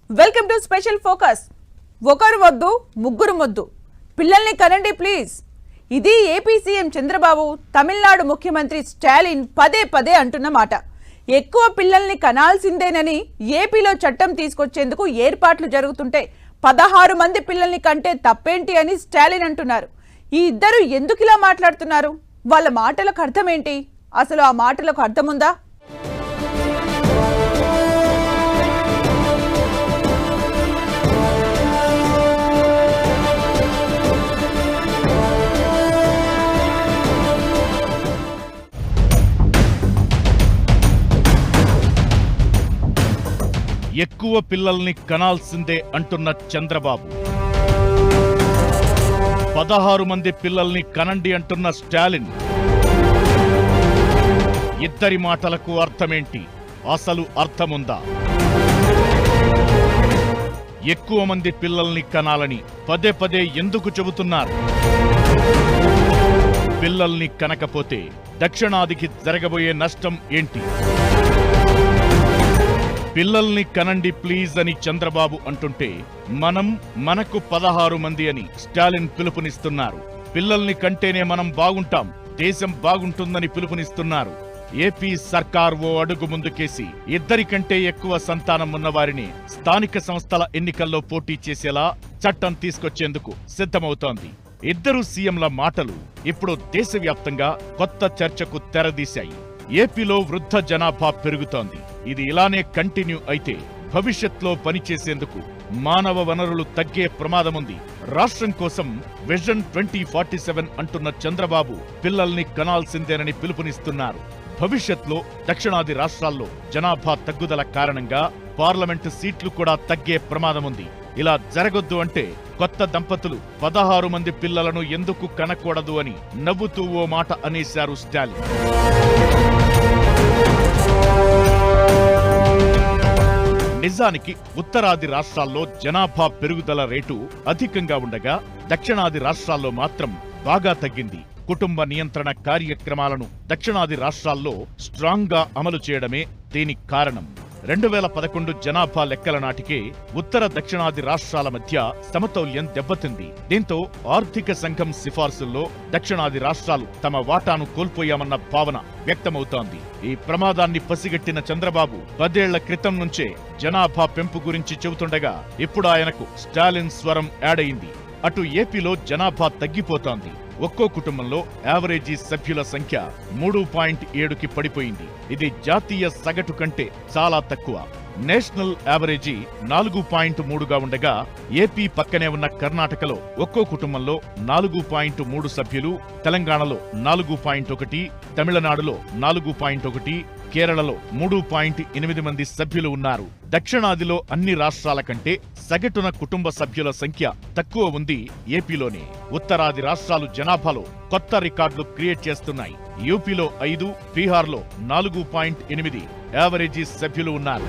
Welcome to special focus. ఒకరు వద్దు ముగ్గురు మొద్దు, పిల్లల్ని కనండి ప్లీజ్. ఇది ఏపీ సీఎం చంద్రబాబు తమిళనాడు ముఖ్యమంత్రి స్టాలిన్ పదే పదే అంటున్న మాట. ఎక్కువ పిల్లల్ని కనాల్సిందేనని ఏపీలో చట్టం తీసుకొచ్చేందుకు ఏర్పాట్లు జరుగుతుంటే 16 మంది పిల్లల్ని కంటే తప్పేంటి అని స్టాలిన్ అంటున్నారు. ఈ ఇద్దరు ఎందుకు ఇలా మాట్లాడుతున్నారు? వాళ్ళ మాటలకు అర్థం ఏంటి? అసలు ఆ మాటలకు అర్థం ఉందా? ఎక్కువ పిల్లల్ని కనాల్సిందే అంటున్న చంద్రబాబు, 16 మంది పిల్లల్ని కనండి అంటున్న స్టాలిన్. ఇద్దరి మాటలకు అర్థమేంటి? అసలు అర్థముందా? ఎక్కువ మంది పిల్లల్ని కనాలని పదే పదే ఎందుకు చెబుతున్నారు? పిల్లల్ని కనకపోతే దక్షిణాదికి జరగబోయే నష్టం ఏంటి? పిల్లల్ని కనండి ప్లీజ్ అని చంద్రబాబు అంటుంటే మనకు 16 మంది అని స్టాలిన్ పిలుపునిస్తున్నారు. పిల్లల్ని కంటేనే మనం బాగుంటాం, దేశం బాగుంటుందని పిలుపునిస్తున్నారు. ఏపీ సర్కార్ ఓ అడుగు ముందుకేసి ఇద్దరికంటే ఎక్కువ సంతానం ఉన్నవారిని స్థానిక సంస్థల ఎన్నికల్లో పోటీ చేసేలా చట్టం తీసుకొచ్చేందుకు సిద్ధమవుతోంది. ఇద్దరు సీఎంల మాటలు ఇప్పుడు దేశవ్యాప్తంగా కొత్త చర్చకు తెరదీశాయి. ఏపీలో వృద్ధ జనాభా పెరుగుతోంది. ఇది ఇలానే కంటిన్యూ అయితే భవిష్యత్లో పనిచేసేందుకు మానవ వనరులు తగ్గే ప్రమాదముంది. రాష్ట్రం కోసం విజన్ 2047 అంటున్న చంద్రబాబు పిల్లల్ని కనాల్సిందేనని పిలుపునిస్తున్నారు. భవిష్యత్లో దక్షిణాది రాష్ట్రాల్లో జనాభా తగ్గుదల కారణంగా పార్లమెంటు సీట్లు కూడా తగ్గే ప్రమాదముంది. ఇలా జరగొద్దు అంటే కొత్త దంపతులు 16 మంది పిల్లలను ఎందుకు కనకూడదు అని నవ్వుతూ ఓ మాట అనేశారు స్టాలిన్. నిజానికి ఉత్తరాది రాష్ట్రాల్లో జనాభా పెరుగుదల రేటు అధికంగా ఉండగా దక్షిణాది రాష్ట్రాల్లో మాత్రం బాగా తగ్గింది. కుటుంబ నియంత్రణ కార్యక్రమాలను దక్షిణాది రాష్ట్రాల్లో స్ట్రాంగ్ గా అమలు చేయడమే దీనికి కారణం. 2011 జనాభా లెక్కల నాటికే ఉత్తర దక్షిణాది రాష్ట్రాల మధ్య సమతౌల్యం దెబ్బతింది. దీంతో ఆర్థిక సంఘం సిఫార్సుల్లో దక్షిణాది రాష్ట్రాలు తమ వాటాను కోల్పోయామన్న భావన వ్యక్తమవుతోంది. ఈ ప్రమాదాన్ని పసిగట్టిన చంద్రబాబు 10 ఏళ్ల క్రితం నుంచే జనాభా పెంపు గురించి చెబుతుండగా ఇప్పుడు ఆయనకు స్టాలిన్ స్వరం యాడయింది. అటు ఏపీలో జనాభా తగ్గిపోతోంది. ఒక్కో కుటుంబంలో యావరేజీ సభ్యుల సంఖ్య 3.7కి పడిపోయింది. ఇది జాతీయ సగటు కంటే చాలా తక్కువ. నేషనల్ యావరేజీ 4.3గా ఉండగా ఏపీ పక్కనే ఉన్న కర్ణాటకలో ఒక్కో కుటుంబంలో 4.3 సభ్యులు, తెలంగాణలో 4.1, తమిళనాడులో 4.1, కేరళలో 3.8 మంది సభ్యులు ఉన్నారు. దక్షిణాదిలో అన్ని రాష్ట్రాల కంటే సగటున కుటుంబ సభ్యుల సంఖ్య తక్కువ ఉంది ఏపీలోనే. ఉత్తరాది రాష్ట్రాలు జనాభాలో కొత్త రికార్డులు క్రియేట్ చేస్తున్నాయి. యూపీలో 5, బీహార్లో 4.8 యావరేజీ సభ్యులు ఉన్నారు.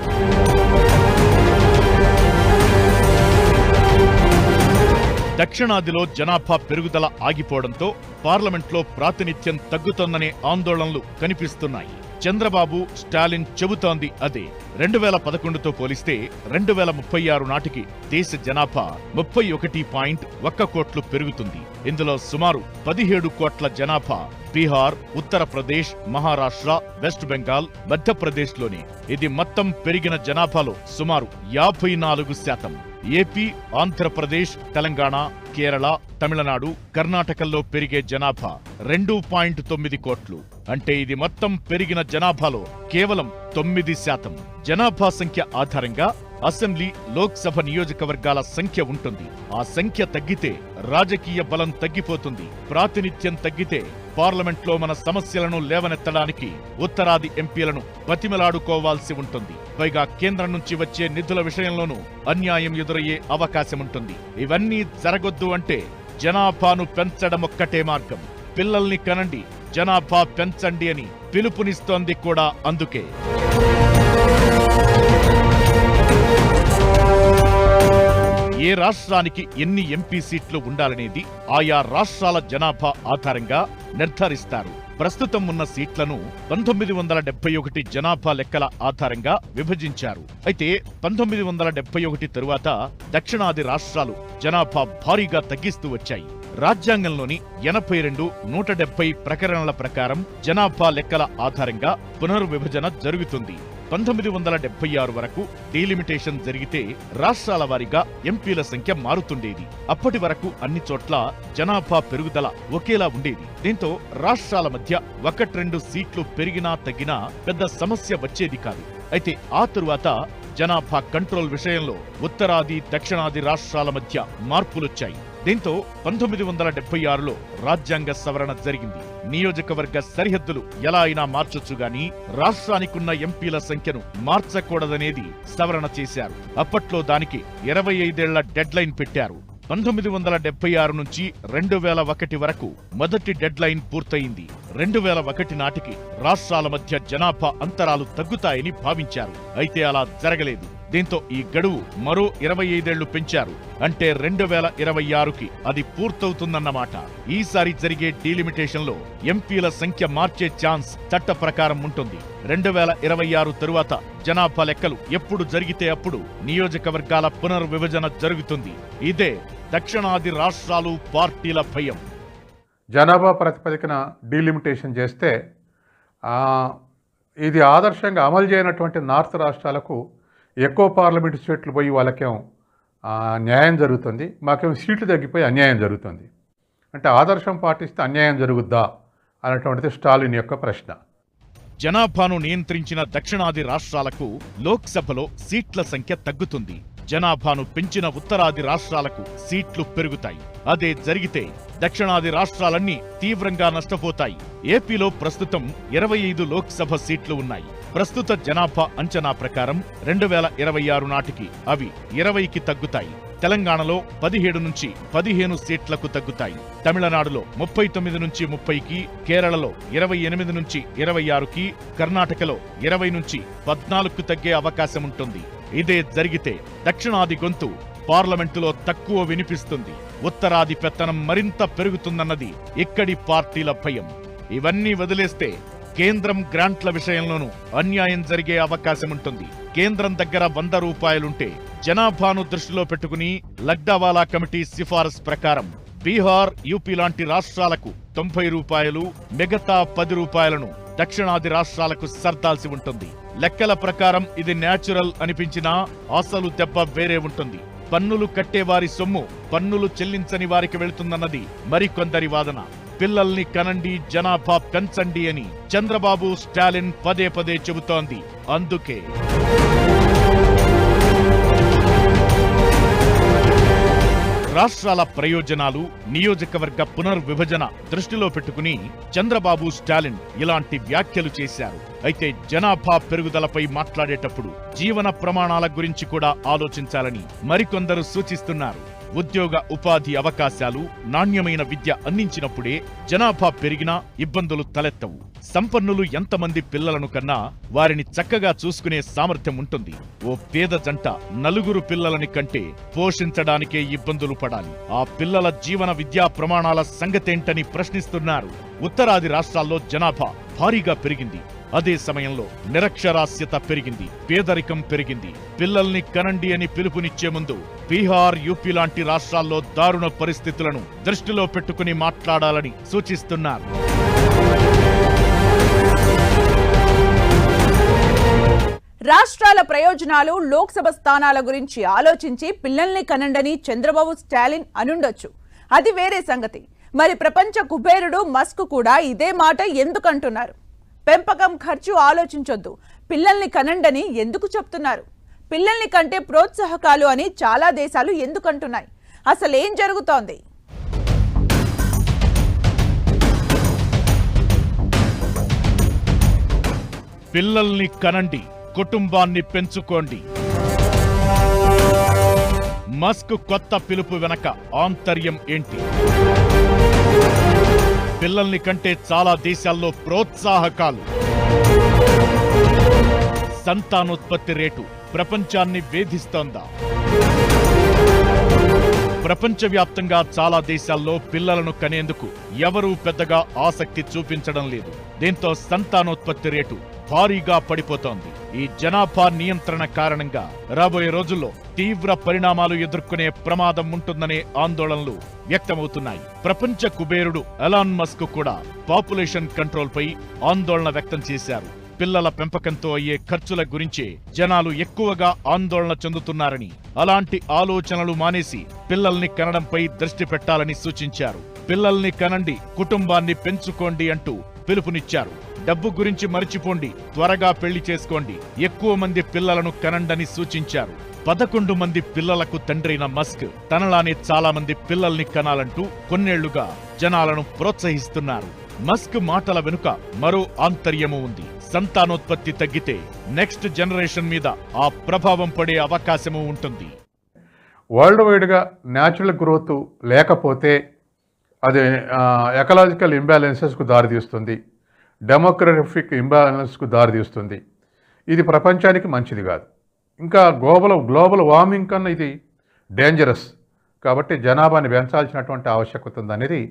దక్షిణాదిలో జనాభా పెరుగుదల ఆగిపోవడంతో పార్లమెంట్లో ప్రాతినిధ్యం తగ్గుతోందనే ఆందోళనలు కనిపిస్తున్నాయి. చంద్రబాబు, స్టాలిన్ చెబుతోంది అదే. 2011తో పోలిస్తే 2036 నాటికి దేశ జనాభా 31.1 కోట్లు పెరుగుతుంది. ఇందులో సుమారు 17 కోట్ల జనాభా బీహార్, ఉత్తరప్రదేశ్, మహారాష్ట్ర, వెస్ట్ బెంగాల్, మధ్యప్రదేశ్లోనే. ఇది మొత్తం పెరిగిన జనాభాలో సుమారు 54%. ఏపీ, ఆంధ్రప్రదేశ్, తెలంగాణ, కేరళ, తమిళనాడు, కర్ణాటకల్లో పెరిగే జనాభా 2.9 కోట్లు. అంటే ఇది మొత్తం పెరిగిన జనాభాలో కేవలం 9%. జనాభా సంఖ్య ఆధారంగా అసెంబ్లీ, లోక్సభ నియోజకవర్గాల సంఖ్య ఉంటుంది. ఆ సంఖ్య తగ్గితే రాజకీయ బలం తగ్గిపోతుంది. ప్రాతినిధ్యం తగ్గితే పార్లమెంట్లో మన సమస్యలను లేవనెత్తడానికి ఉత్తరాది ఎంపీలను బతిమలాడుకోవాల్సి ఉంటుంది. పైగా కేంద్రం నుంచి వచ్చే నిధుల విషయంలోనూ అన్యాయం ఎదురయ్యే అవకాశముంటుంది. ఇవన్నీ జరగొద్దు అంటే జనాభాను పెంచడమొక్కటే మార్గం. పిల్లల్ని కనండి, జనాభా పెంచండి అని పిలుపునిస్తోంది కూడా అందుకే. ఏ రాష్ట్రానికి ఎన్ని ఎంపీ సీట్లు ఉండాలనేది ఆయా రాష్ట్రాల జనాభా ఆధారంగా నిర్ధారిస్తారు. ప్రస్తుతం ఉన్న సీట్లను 1971 జనాభా లెక్కల ఆధారంగా విభజించారు. అయితే 1971 తరువాత దక్షిణాది రాష్ట్రాలు జనాభా భారీగా తగ్గిస్తూ వచ్చాయి. రాజ్యాంగంలోని 82, 170 ప్రకరణల ప్రకారం జనాభా లెక్కల ఆధారంగా పునర్విభజన జరుగుతుంది. 1976 వరకు డీలిమిటేషన్ జరిగితే రాష్ట్రాల వారీగా ఎంపీల సంఖ్య మారుతుండేది. అప్పటి వరకు అన్ని చోట్ల జనాభా పెరుగుదల ఒకేలా ఉండేది. దీంతో రాష్ట్రాల మధ్య 1-2 సీట్లు పెరిగినా తగ్గినా పెద్ద సమస్య వచ్చేది కాదు. అయితే ఆ తరువాత జనాభా కంట్రోల్ విషయంలో ఉత్తరాది, దక్షిణాది రాష్ట్రాల మధ్య మార్పులొచ్చాయి. దీంతో 1976లో రాజ్యాంగ సవరణ జరిగింది. నియోజకవర్గ సరిహద్దులు ఎలా అయినా మార్చొచ్చు గాని రాష్ట్రానికున్న ఎంపీల సంఖ్యను మార్చకూడదనేది సవరణ చేశారు. అప్పట్లో దానికి 25 ఏళ్ల డెడ్ లైన్ పెట్టారు. 1976 నుంచి 2001 వరకు మొదటి డెడ్ లైన్ పూర్తయింది. 2001 నాటికి రాష్ట్రాల మధ్య జనాభా అంతరాలు తగ్గుతాయని భావించారు. అయితే అలా జరగలేదు. దీంతో ఈ గడువు మరో 25 ఏళ్లు పెంచారు. అంటే 2026కి అది పూర్తవుతుందన్నమాట. ఈసారి జరిగే డీలిమిటేషన్లో ఎంపీల సంఖ్య మార్చే ఛాన్స్ చట్ట ప్రకారం ఉంటుంది. 2026 తరువాత జనాభా లెక్కలు ఎప్పుడు జరిగితే అప్పుడు నియోజకవర్గాల పునర్విభజన జరుగుతుంది. ఇదే దక్షిణాది రాష్ట్రాలు పార్టీల భయం. జనాభా ప్రాతిపదికన డీలిమిటేషన్ చేస్తే ఇది ఆదర్శంగా అమలు చేయనటువంటి నార్త్ రాష్ట్రాలకు ఎక్కువ పార్లమెంటు సీట్లు పోయి వాళ్ళకేం న్యాయం జరుగుతుంది, మాకేం సీట్లు తగ్గిపోయి అన్యాయం జరుగుతుంది. అంటే ఆదర్శం పాటిస్తే అన్యాయం జరుగుద్దా అనేటువంటిది స్టాలిన్ యొక్క ప్రశ్న. జనాభాను నియంత్రించిన దక్షిణాది రాష్ట్రాలకు లోక్సభలో సీట్ల సంఖ్య తగ్గుతుంది. జనాభాను పెంచిన ఉత్తరాది రాష్ట్రాలకు సీట్లు పెరుగుతాయి. అదే జరిగితే దక్షిణాది రాష్ట్రాలన్నీ తీవ్రంగా నష్టపోతాయి. ఏపీలో ప్రస్తుతం 25 లోక్సభ సీట్లు ఉన్నాయి. ప్రస్తుత జనాభా అంచనా ప్రకారం 2026 నాటికి అవి 20కి తగ్గుతాయి. తెలంగాణలో 17 నుంచి 15 సీట్లకు తగ్గుతాయి. తమిళనాడులో 39 నుంచి 30కి, కేరళలో 28 నుంచి 26కి, కర్ణాటకలో 20 నుంచి 14కు తగ్గే అవకాశం ఉంటుంది. ఇదే జరిగితే దక్షిణాది గొంతు పార్లమెంటులో తక్కువ వినిపిస్తుంది. ఉత్తరాది పెత్తనం మరింత పెరుగుతుందన్నది ఇక్కడి పార్టీల భయం. ఇవన్నీ వదిలేస్తే కేంద్రం గ్రాంట్ల విషయంలోనూ అన్యాయం జరిగే అవకాశముంటుంది. కేంద్రం దగ్గర 100 రూపాయలుంటే జనాభాను దృష్టిలో పెట్టుకుని లగ్డావాలా కమిటీ సిఫారసు ప్రకారం బీహార్, యూపీ లాంటి రాష్ట్రాలకు 90 రూపాయలు, మిగతా 10 రూపాయలను దక్షిణాది రాష్ట్రాలకు సర్దాల్సి ఉంటుంది. లెక్కల ప్రకారం ఇది న్యాచురల్ అనిపించినా అసలు దెబ్బ వేరే ఉంటుంది. పన్నులు కట్టేవారి సొమ్ము పన్నులు చెల్లించని వారికి వెళుతుందన్నది మరికొందరి వాదన. పిల్లల్ని కనండి, జనాభా పెంచండి అని చంద్రబాబు, స్టాలిన్ పదే పదే చెబుతోంది. అందుకే రాష్ట్రాల ప్రయోజనాలు, నియోజకవర్గ పునర్విభజన దృష్టిలో పెట్టుకుని చంద్రబాబు, స్టాలిన్ ఇలాంటి వ్యాఖ్యలు చేశారు. అయితే జనాభా పెరుగుదలపై మాట్లాడేటప్పుడు జీవన ప్రమాణాల గురించి కూడా ఆలోచించాలని మరికొందరు సూచిస్తున్నారు. ఉద్యోగ ఉపాధి అవకాశాలు, నాణ్యమైన విద్య అందించినప్పుడే జనాభా పెరిగినా ఇబ్బందులు తలెత్తవు. సంపన్నులు ఎంతమంది పిల్లలను కన్నా వారిని చక్కగా చూసుకునే సామర్థ్యం ఉంటుంది. ఓ పేద జంట 4 పిల్లలని కంటే పోషించడానికే ఇబ్బందులు పడాలి. ఆ పిల్లల జీవన విద్యా ప్రమాణాల సంగతేంటని ప్రశ్నిస్తున్నారు. ఉత్తరాది రాష్ట్రాల్లో జనాభా భారీగా పెరిగింది. అదే సమయంలో నిరక్షరాస్యత పెరిగింది, పేదరికం పెరిగింది. పిల్లల్ని కనండి అని పిలుపునిచ్చే ముందు బీహార్, యూపీ లాంటి రాష్ట్రాల్లో దారుణ పరిస్థితులను దృష్టిలో పెట్టుకుని మాట్లాడాలని సూచిస్తున్నారు. రాష్ట్రాల ప్రయోజనాలు, లోక్సభ స్థానాల గురించి ఆలోచించి పిల్లల్ని కనండని చంద్రబాబు, స్టాలిన్ అనుండొచ్చు. అది వేరే సంగతి. మరి ప్రపంచ కుబేరుడు మస్క్ కూడా ఇదే మాట ఎందుకంటున్నారు? పెంపకం ఖర్చు ఆలోచించొద్దు, పిల్లల్ని కనండని ఎందుకు చెప్తున్నారు? పిల్లల్ని కంటే ప్రోత్సాహకాలు అని చాలా దేశాలు ఎందుకంటున్నాయి? అసలేం జరుగుతోంది? పిల్లల్ని కనండి, కుటుంబాన్ని పెంచుకోండి. మస్క్ కొత్త పిలుపు వెనక ఆంతర్యం ఏంటి? పిల్లల్ని కంటే చాలా దేశాల్లో ప్రోత్సాహకాలు. సంతానోత్పత్తి రేటు ప్రపంచాన్ని వేధిస్తోందా? ప్రపంచవ్యాప్తంగా చాలా దేశాల్లో పిల్లలను కనేందుకు ఎవరూ పెద్దగా ఆసక్తి చూపించడం లేదు. దీంతో సంతానోత్పత్తి రేటు భారీగా పడిపోతోంది. ఈ జనాభా నియంత్రణ కారణంగా రాబోయే రోజుల్లో తీవ్ర పరిణామాలు ఎదుర్కొనే ప్రమాదం ఉంటుందనే ఆందోళనలు వ్యక్తమవుతున్నాయి. ప్రపంచ కుబేరుడు ఎలాన్ మస్క్ కూడా పాపులేషన్ కంట్రోల్ పై ఆందోళన వ్యక్తం చేశారు. పిల్లల పెంపకంతో అయ్యే ఖర్చుల గురించే జనాలు ఎక్కువగా ఆందోళన చెందుతున్నారని, అలాంటి ఆలోచనలు మానేసి పిల్లల్ని కనడంపై దృష్టి పెట్టాలని సూచించారు. పిల్లల్ని కనండి, కుటుంబాన్ని పెంచుకోండి అంటూ పిలుపునిచ్చారు. డబ్బు గురించి మరిచిపోండి, త్వరగా పెళ్లి చేసుకోండి, ఎక్కువ మంది పిల్లలను కనండని సూచించారు. 11 మంది పిల్లలకు తండ్రైన మస్క్ తనలానే చాలా మంది పిల్లల్ని కనాలంటూ కొన్నేళ్లుగా జనాలను ప్రోత్సహిస్తున్నారు. మస్క్ మాటల వెనుక మరో ఆంతర్యము ఉంది. సంతానోత్పత్తి తగ్గితే నెక్స్ట్ జనరేషన్ మీద ఆ ప్రభావం పడే అవకాశము ఉంటుంది. వరల్డ్ వైడ్గా న్యాచురల్ గ్రోత్ లేకపోతే అది ఎకలాజికల్ ఇంబ్యాలెన్సెస్కు దారితీస్తుంది, డెమోగ్రఫిక్ ఇంబ్యాలెన్స్కు దారితీస్తుంది. ఇది ప్రపంచానికి మంచిది కాదు. ఇంకా గ్లోబల్ వార్మింగ్ కన్నా ఇది డేంజరస్. కాబట్టి జనాభాని పెంచాల్సినటువంటి ఆవశ్యకత ఉందనేది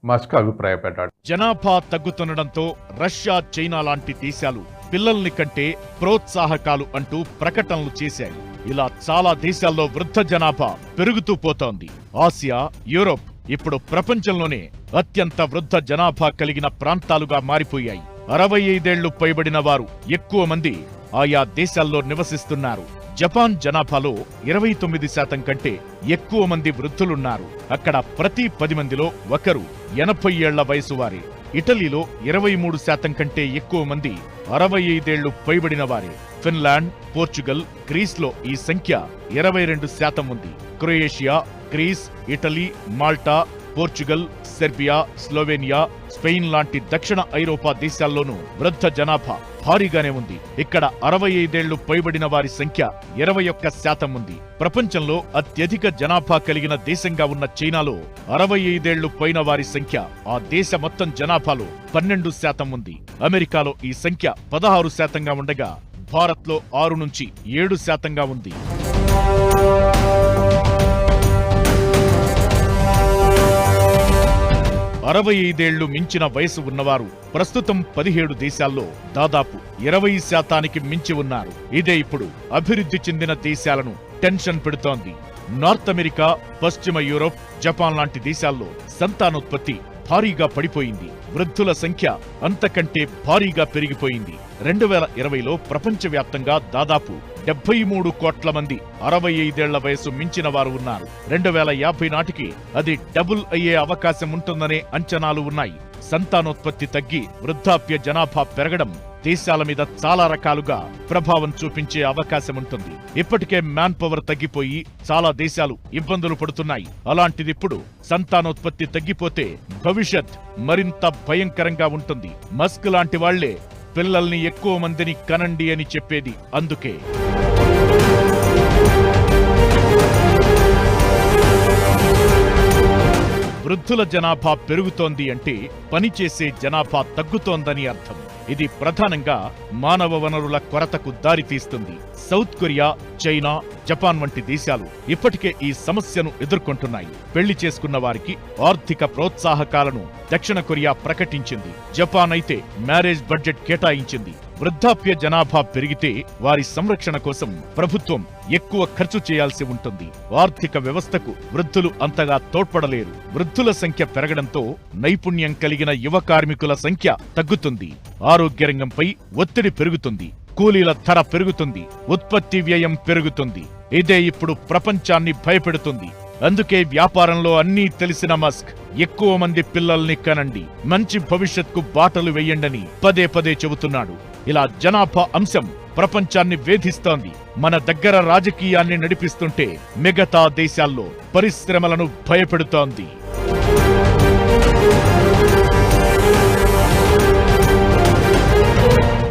మస్క్ అభిప్రాయపడ్డాడు. జనాభా తగ్గుతుండడంతో రష్యా, చైనా లాంటి దేశాలు పిల్లల్ని కంటే ప్రోత్సాహకాలు అంటూ ప్రకటనలు చేశాయి. ఇలా చాలా దేశాల్లో వృద్ధ జనాభా పెరుగుతూ పోతోంది. ఆసియా, యూరోప్ ఇప్పుడు ప్రపంచంలోనే అత్యంత వృద్ధ జనాభా కలిగిన ప్రాంతాలుగా మారిపోయాయి. 65 ఏళ్లు పైబడిన వారు ఎక్కువ మంది ఆయా దేశాల్లో నివసిస్తున్నారు. జపాన్ జనాభాలో 29% కంటే ఎక్కువ మంది వృద్ధులున్నారు. అక్కడ ప్రతి 10 మందిలో ఒకరు 80 ఏళ్ల వయసు వారే. ఇటలీలో 23% కంటే ఎక్కువ మంది 65 ఏళ్లు పైబడిన వారే. ఫిన్లాండ్, పోర్చుగల్, గ్రీస్లో ఈ సంఖ్య 22% ఉంది. Croatia, Greece, Italy, Malta, Portugal, Serbia, Slovenia, Spain లాంటి దక్షిణ ఐరోపా దేశాల్లోనూ వృద్ధ జనాభా భారీగానే ఉంది. ఇక్కడ 65 ఏళ్లు పైబడిన వారి సంఖ్య 21% ఉంది. ప్రపంచంలో అత్యధిక జనాభా కలిగిన దేశంగా ఉన్న చైనాలో 65 ఏళ్లు పైన వారి సంఖ్య ఆ దేశ మొత్తం జనాభాలో 12% ఉంది. అమెరికాలో ఈ సంఖ్య 16%గా ఉండగా భారత్లో 6 నుంచి 7%గా ఉంది. 65 ఏళ్లు మించిన వయసు ఉన్నవారు ప్రస్తుతం 17 దేశాల్లో దాదాపు 20% మించి ఉన్నారు. ఇదే ఇప్పుడు అభివృద్ధి చెందిన దేశాలను టెన్షన్ పెడుతోంది. నార్త్ అమెరికా, పశ్చిమ యూరోప్, జపాన్ లాంటి దేశాల్లో సంతానోత్పత్తి భారీగా పడిపోయింది. వృద్ధుల సంఖ్య అంతకంటే భారీగా పెరిగిపోయింది. 2020లో ప్రపంచవ్యాప్తంగా దాదాపు 73 కోట్ల మంది 65 ఏళ్ల వయసు మించిన వారు ఉన్నారు. 2050 నాటికి అది డబుల్ అయ్యే అవకాశం ఉంటుందనే అంచనాలు ఉన్నాయి. సంతానోత్పత్తి తగ్గి వృద్ధాప్య జనాభా పెరగడం దేశాల మీద చాలా రకాలుగా ప్రభావం చూపించే అవకాశం ఉంటుంది. ఇప్పటికే మ్యాన్ పవర్ తగ్గిపోయి చాలా దేశాలు ఇబ్బందులు పడుతున్నాయి. అలాంటిదిప్పుడు సంతానోత్పత్తి తగ్గిపోతే భవిష్యత్ మరింత భయంకరంగా ఉంటుంది. మస్క్ లాంటి వాళ్లే పిల్లల్ని ఎక్కువ మందిని కనండి అని చెప్పేది అందుకే. వృద్ధుల జనాభా పెరుగుతోంది అంటే పనిచేసే జనాభా తగ్గుతోందని అర్థం. ఇది ప్రధానంగా మానవ వనరుల కొరతకు దారితీస్తుంది. సౌత్ కొరియా, చైనా, జపాన్ వంటి దేశాలు ఇప్పటికే ఈ సమస్యను ఎదుర్కొంటున్నాయి. పెళ్లి చేసుకున్న వారికి ఆర్థిక ప్రోత్సాహకాలను దక్షిణ కొరియా ప్రకటించింది. జపాన్ అయితే మ్యారేజ్ బడ్జెట్ కేటాయించింది. వృద్ధాప్య జనాభా పెరిగితే వారి సంరక్షణ కోసం ప్రభుత్వం ఎక్కువ ఖర్చు చేయాల్సి ఉంటుంది. ఆర్థిక వ్యవస్థకు వృద్ధులు అంతగా తోడ్పడలేరు. వృద్ధుల సంఖ్య పెరగడంతో నైపుణ్యం కలిగిన యువ కార్మికుల సంఖ్య తగ్గుతుంది. ఆరోగ్య రంగంపై ఒత్తిడి పెరుగుతుంది. కూలీల ధర పెరుగుతుంది. ఉత్పత్తి వ్యయం పెరుగుతుంది. ఇదే ఇప్పుడు ప్రపంచాన్ని భయపెడుతుంది. అందుకే వ్యాపారంలో అన్నీ తెలిసిన మస్క్ ఎక్కువ మంది పిల్లల్ని కనండి, మంచి భవిష్యత్కు బాటలు వేయండని పదే పదే చెబుతున్నాడు. ఇలా జనాభా అంశం ప్రపంచాన్ని వేధిస్తోంది. మన దగ్గర రాజకీయాన్ని నడిపిస్తుంటే మిగతా దేశాల్లో పరిశ్రమలను భయపెడుతోంది.